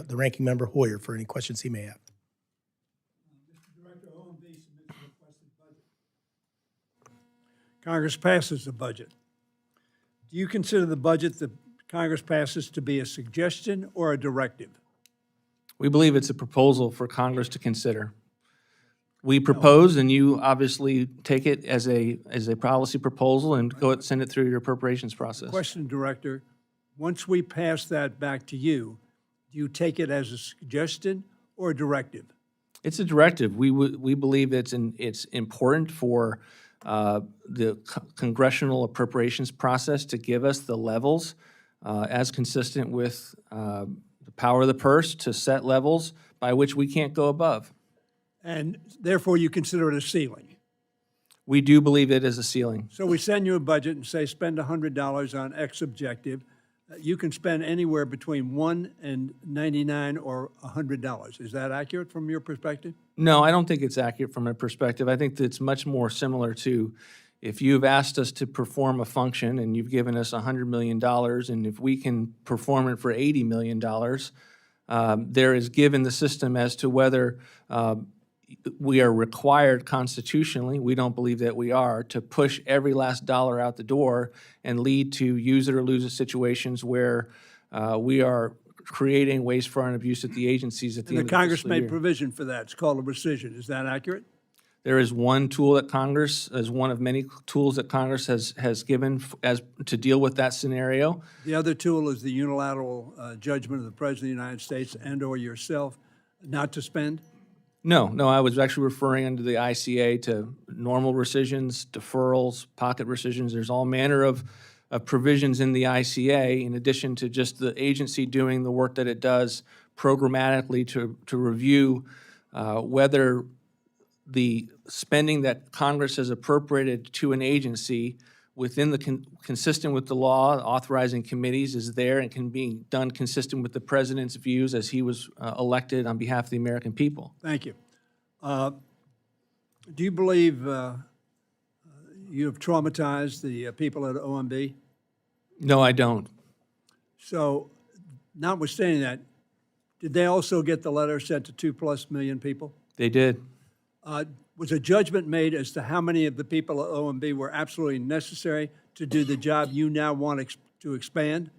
the ranking member Hoyer for any questions he may have. Mr. Director, OMB submits a requested budget. Congress passes the budget. Do you consider the budget that Congress passes to be a suggestion or a directive? We believe it's a proposal for Congress to consider. We propose, and you obviously take it as a policy proposal and send it through your appropriations process. Question, Director, once we pass that back to you, do you take it as a suggestion or a directive? It's a directive. We believe it's important for the congressional appropriations process to give us the levels as consistent with the power of the purse to set levels by which we can't go above. And therefore, you consider it a ceiling. We do believe it is a ceiling. So we send you a budget and say, spend $100 on X objective. You can spend anywhere between $1 and $99 or $100. Is that accurate from your perspective? No, I don't think it's accurate from a perspective. I think that it's much more similar to if you've asked us to perform a function and you've given us $100 million, and if we can perform it for $80 million, there is given the system as to whether we are required constitutionally, we don't believe that we are, to push every last dollar out the door and lead to use it or lose it situations where we are creating waste, fraud, and abuse at the agencies at the end of the Congress fiscal made year. provision for that. It's called a rescission. Is that accurate? There is one tool that Congress, as one of many tools that Congress has given to deal with that scenario. The other tool is the unilateral judgment of the President of the United States and or yourself not to spend? No, I was actually referring under the ICA to normal rescissions, deferrals, pocket rescissions. There's all manner of provisions in the ICA in addition to just the agency doing the work that it does programmatically to review whether the spending that Congress has appropriated to an agency within the consistent with the law, authorizing committees is there and can be done consistent with the president's views as he was elected on behalf of the American people. Thank you. Do you believe you have traumatized the people at OMB? No, I don't. So, notwithstanding that, did they also get the letter sent to 2+ million people? They did. Was a judgment made as to how many of the people at OMB were absolutely necessary to do the job you now want to expand?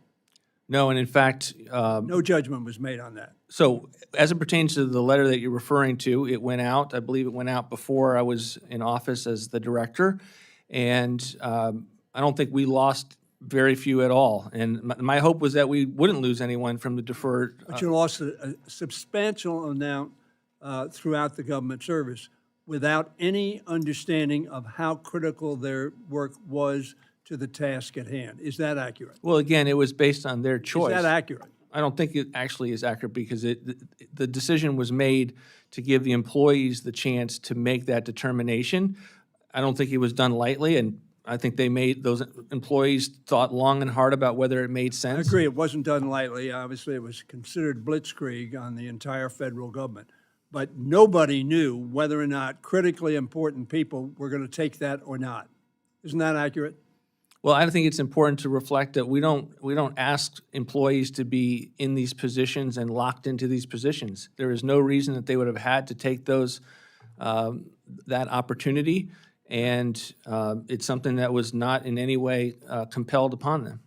No, and in fact, No judgment was made on that. so as it pertains to the letter that you're referring to, it went out. I believe it went out before I was in office as the director, and I don't think we lost very few at all. And my hope was that we wouldn't lose anyone from the deferred. But you lost a substantial amount throughout the government service without any understanding of how critical their work was to the task at hand. Is that accurate? Well, again, it was based on their choice. Is that accurate? I don't think it actually is accurate because the decision was made to give the employees the chance to make that determination. I don't think it was done lightly, and I think those employees thought long and hard about whether it made I sense. agree, it wasn't done lightly. Obviously, it was considered blitzkrieg on the entire federal government. But nobody knew whether or not critically important people were going to take that or not. Isn't that accurate? Well, I think it's important to reflect that we don't ask employees to be in these positions and locked into these positions. There is no reason that they would have had to take those that opportunity, and it's something that was not in any way compelled upon them.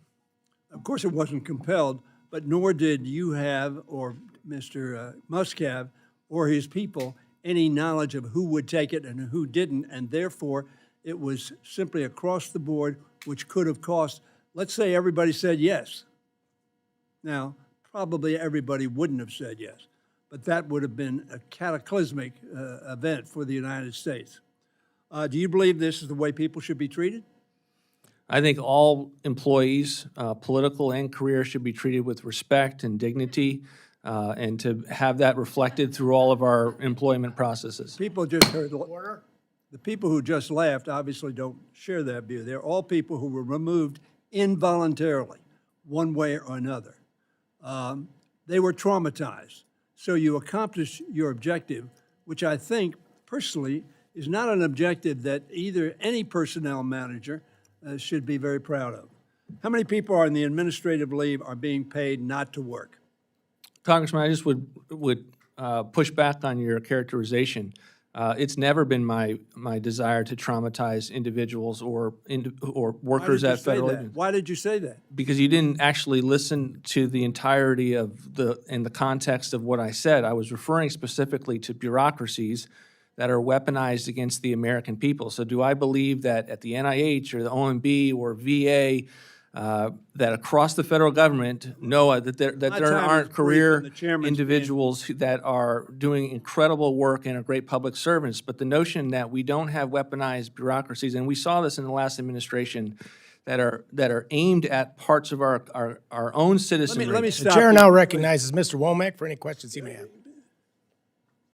Of course, it wasn't compelled, but nor did you have, or Mr. Musk have, or his people, any knowledge of who would take it and who didn't, and therefore it was simply across the board, which could have cost, let's say everybody said yes. Now, probably everybody wouldn't have said yes, but that would have been a cataclysmic event for the United States. Do you believe this is the way people should be treated? I think all employees, political and career, should be treated with respect and dignity, and to have that reflected through all of our employment processes. People just heard. The people who just laughed obviously don't share that view. They're all people who were removed involuntarily, one way or another. They were traumatized. So you accomplished your objective, which I think, personally, is not an objective that either any personnel manager should be very proud of. How many people on the administrative leave are being paid not to work? Congressman, I just would push back on your characterization. It's never been my desire to traumatize individuals or workers at federal agencies. Why did you say that? Because you didn't actually listen to the entirety of the context of what I said. I was referring specifically to bureaucracies that are weaponized against the American people. So do I believe that at the NIH or the OMB or VA, that across the federal government, that there time aren't is brief career and the chairman's individuals that are doing incredible work and are great public servants, but the notion that we don't have weaponized bureaucracies, and we saw this in the last administration, that are aimed at parts of our own citizenry. Let me The stop chair you. now recognizes Mr. Womack for any questions he may have.